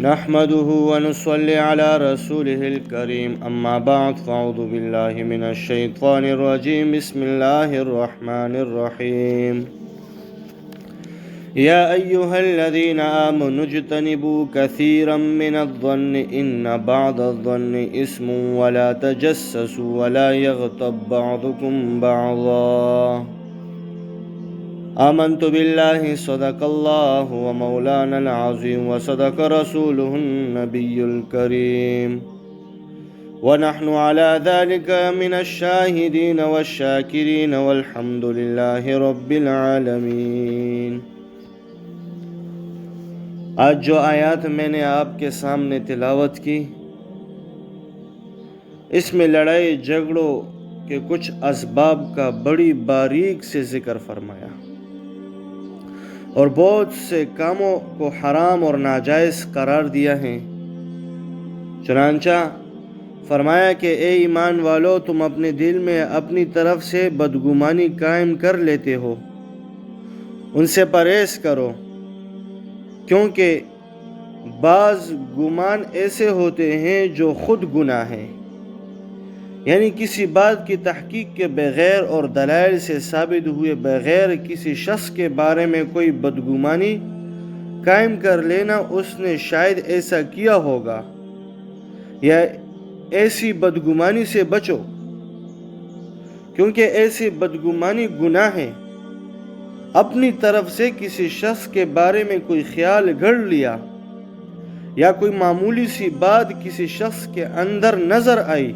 نحمده ونصلي على رسوله الكريم أما بعد فأعوذ بالله من الشيطان الرجيم بسم الله الرحمن الرحيم يا أيها الذين آمنوا اجتنبوا كثيرا من الظن إن بعض الظن إثم ولا تجسسوا ولا يغتب بعضكم بعضا آمنت بالله صدق الله ومولانا العظيم وصدق رسوله النبي الكريم ونحن على ذلك من الشاهدين والشاكرين والحمد لله رب العالمين۔ آج جو آیات میں نے آپ کے سامنے تلاوت کی، اس میں لڑائی جھگڑوں کے کچھ اسباب کا بڑی باریک سے ذکر فرمایا اور بہت سے کاموں کو حرام اور ناجائز قرار دیا ہے۔ چنانچہ فرمایا کہ اے ایمان والو، تم اپنے دل میں اپنی طرف سے بدگمانی قائم کر لیتے ہو، ان سے پرہیز کرو، کیونکہ بعض گمان ایسے ہوتے ہیں جو خود گناہ ہیں، یعنی کسی بات کی تحقیق کے بغیر اور دلائل سے ثابت ہوئے بغیر کسی شخص کے بارے میں کوئی بدگمانی قائم کر لینا، اس نے شاید ایسا کیا ہوگا، یا ایسی بدگمانی سے بچو، کیونکہ ایسی بدگمانی گناہ ہے۔ اپنی طرف سے کسی شخص کے بارے میں کوئی خیال گھڑ لیا یا کوئی معمولی سی بات کسی شخص کے اندر نظر آئی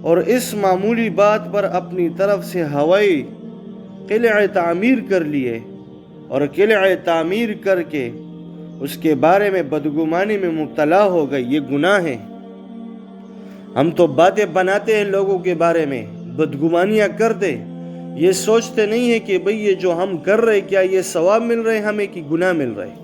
اور اس معمولی بات پر اپنی طرف سے ہوائی قلعہ تعمیر کر لیے اور قلعہ تعمیر کر کے اس کے بارے میں بدگمانی میں مبتلا ہو گئی، یہ گناہ ہے۔ ہم تو باتیں بناتے ہیں لوگوں کے بارے میں، بدگمانیاں کرتے، یہ سوچتے نہیں ہیں کہ بھئی یہ جو ہم کر رہے کیا یہ ثواب مل رہے ہمیں کہ گناہ مل رہے۔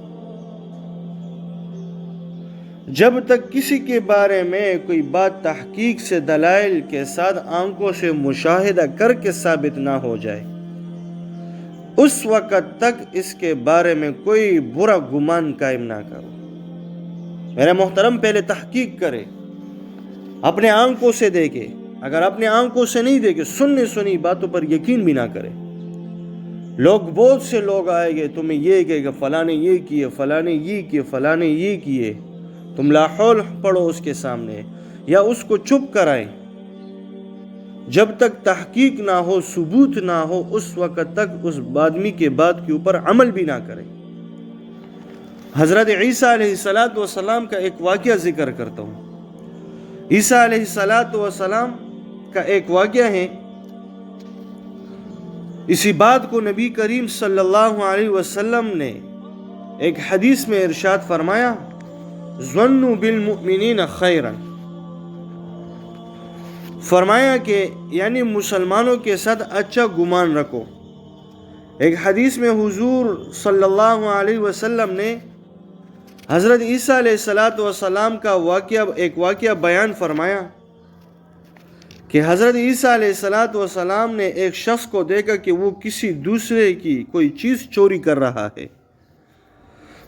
جب تک کسی کے بارے میں کوئی بات تحقیق سے دلائل کے ساتھ آنکھوں سے مشاہدہ کر کے ثابت نہ ہو جائے، اس وقت تک اس کے بارے میں کوئی برا گمان قائم نہ کرو۔ میرے محترم، پہلے تحقیق کرے، اپنے آنکھوں سے دیکھے، اگر اپنے آنکھوں سے نہیں دیکھے، سنی باتوں پر یقین بھی نہ کرے۔ بہت سے لوگ آئے گے تمہیں یہ کہے کہ فلاں نے یہ کیے، فلاں نے یہ کیے، فلاں نے یہ کیے، تم لا حول پڑھو اس کے سامنے یا اس کو چپ کرائیں۔ جب تک تحقیق نہ ہو، ثبوت نہ ہو، اس وقت تک اس آدمی کے بات کے اوپر عمل بھی نہ کریں۔ حضرت عیسیٰ علیہ السلام کا ایک واقعہ ذکر کرتا ہوں۔ عیسیٰ علیہ السلام کا ایک واقعہ ہے، اسی بات کو نبی کریم صلی اللہ علیہ وسلم نے ایک حدیث میں ارشاد فرمایا، ظنوا بالمؤمنین خیرا، فرمایا کہ یعنی مسلمانوں کے ساتھ اچھا گمان رکھو۔ ایک حدیث میں حضور صلی اللہ علیہ وسلم نے حضرت عیسیٰ علیہ السلام کا ایک واقعہ بیان فرمایا کہ حضرت عیسیٰ علیہ السلام نے ایک شخص کو دیکھا کہ وہ کسی دوسرے کی کوئی چیز چوری کر رہا ہے۔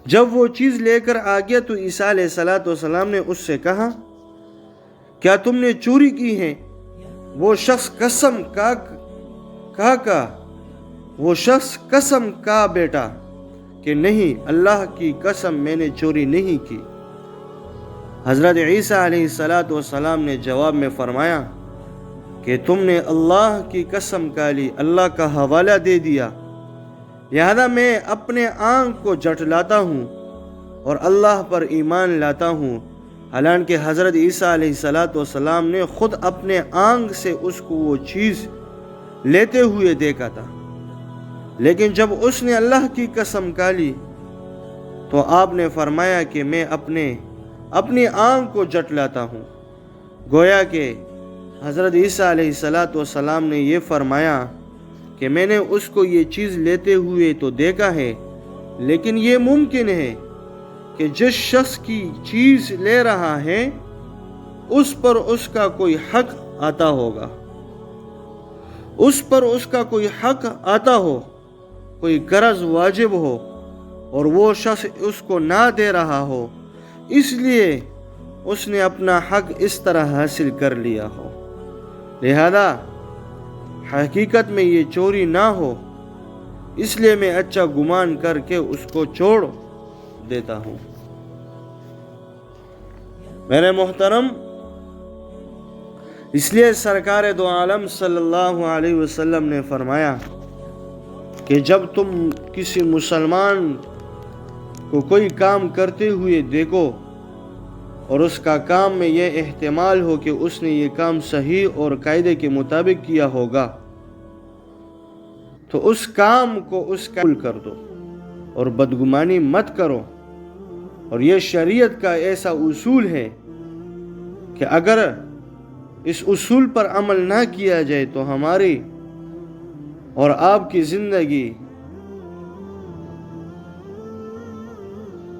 جب وہ چیز لے کر آ گیا تو عیسیٰ علیہ السلام نے اس سے کہا، کیا تم نے چوری کی ہے؟ وہ شخص قسم کا بیٹا کہ نہیں، اللہ کی قسم میں نے چوری نہیں کی۔ حضرت عیسیٰ علیہ السلام نے جواب میں فرمایا کہ تم نے اللہ کی قسم کھا لی، اللہ کا حوالہ دے دیا، لہذا میں اپنے آنکھ کو جھٹلاتا ہوں اور اللہ پر ایمان لاتا ہوں۔ حالانکہ حضرت عیسیٰ علیہ السلام نے خود اپنے آنکھ سے اس کو وہ چیز لیتے ہوئے دیکھا تھا، لیکن جب اس نے اللہ کی قسم کھا لی تو آپ نے فرمایا کہ میں اپنی آنکھ کو جھٹلاتا ہوں۔ گویا کہ حضرت عیسیٰ علیہ السلام نے یہ فرمایا کہ میں نے اس کو یہ چیز لیتے ہوئے تو دیکھا ہے، لیکن یہ ممکن ہے کہ جس شخص کی چیز لے رہا ہے اس پر اس کا کوئی حق آتا ہوگا، اس پر اس کا کوئی حق آتا ہو، کوئی قرض واجب ہو اور وہ شخص اس کو نہ دے رہا ہو، اس لیے اس نے اپنا حق اس طرح حاصل کر لیا ہو، لہذا حقیقت میں یہ چوری نہ ہو، اس لیے میں اچھا گمان کر کے اس کو چھوڑ دیتا ہوں۔ میرے محترم، اس لیے سرکار دو عالم صلی اللہ علیہ وسلم نے فرمایا کہ جب تم کسی مسلمان کو کوئی کام کرتے ہوئے دیکھو اور اس کا کام میں یہ احتمال ہو کہ اس نے یہ کام صحیح اور قاعدے کے مطابق کیا ہوگا، تو اس کام کو اس کا قبول کر دو اور بدگمانی مت کرو۔ اور یہ شریعت کا ایسا اصول ہے کہ اگر اس اصول پر عمل نہ کیا جائے تو ہماری اور آپ کی زندگی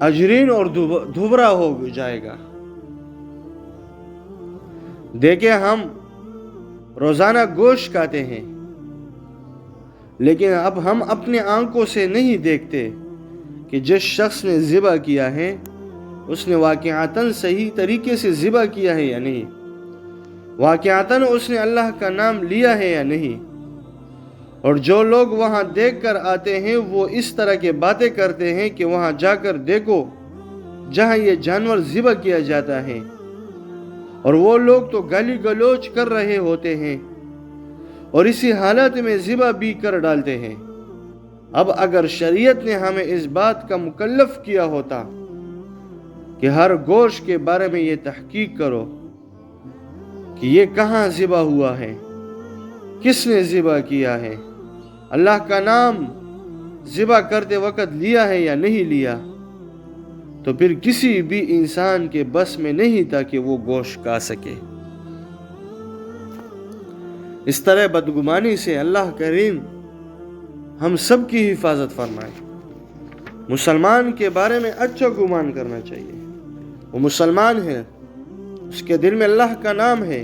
اجرین اور دھبرا ہو جائے گا۔ دیکھیں، ہم روزانہ گوشت کھاتے ہیں، لیکن اب ہم اپنے آنکھوں سے نہیں دیکھتے کہ جس شخص نے ذبح کیا ہے اس نے واقعتاً صحیح طریقے سے ذبح کیا ہے یا نہیں، واقعتاً اس نے اللہ کا نام لیا ہے یا نہیں۔ اور جو لوگ وہاں دیکھ کر آتے ہیں وہ اس طرح کے باتیں کرتے ہیں کہ وہاں جا کر دیکھو جہاں یہ جانور ذبح کیا جاتا ہے، اور وہ لوگ تو گالی گلوچ کر رہے ہوتے ہیں اور اسی حالت میں ذبح بھی کر ڈالتے ہیں۔ اب اگر شریعت نے ہمیں اس بات کا مکلف کیا ہوتا کہ ہر گوشت کے بارے میں یہ تحقیق کرو کہ یہ کہاں ذبح ہوا ہے، کس نے ذبح کیا ہے، اللہ کا نام ذبح کرتے وقت لیا ہے یا نہیں لیا، تو پھر کسی بھی انسان کے بس میں نہیں تھا کہ وہ گوشت کھا سکے۔ اس طرح بدگمانی سے اللہ کریم ہم سب کی حفاظت فرمائے۔ مسلمان کے بارے میں اچھا گمان کرنا چاہیے، وہ مسلمان ہے، اس کے دل میں اللہ کا نام ہے،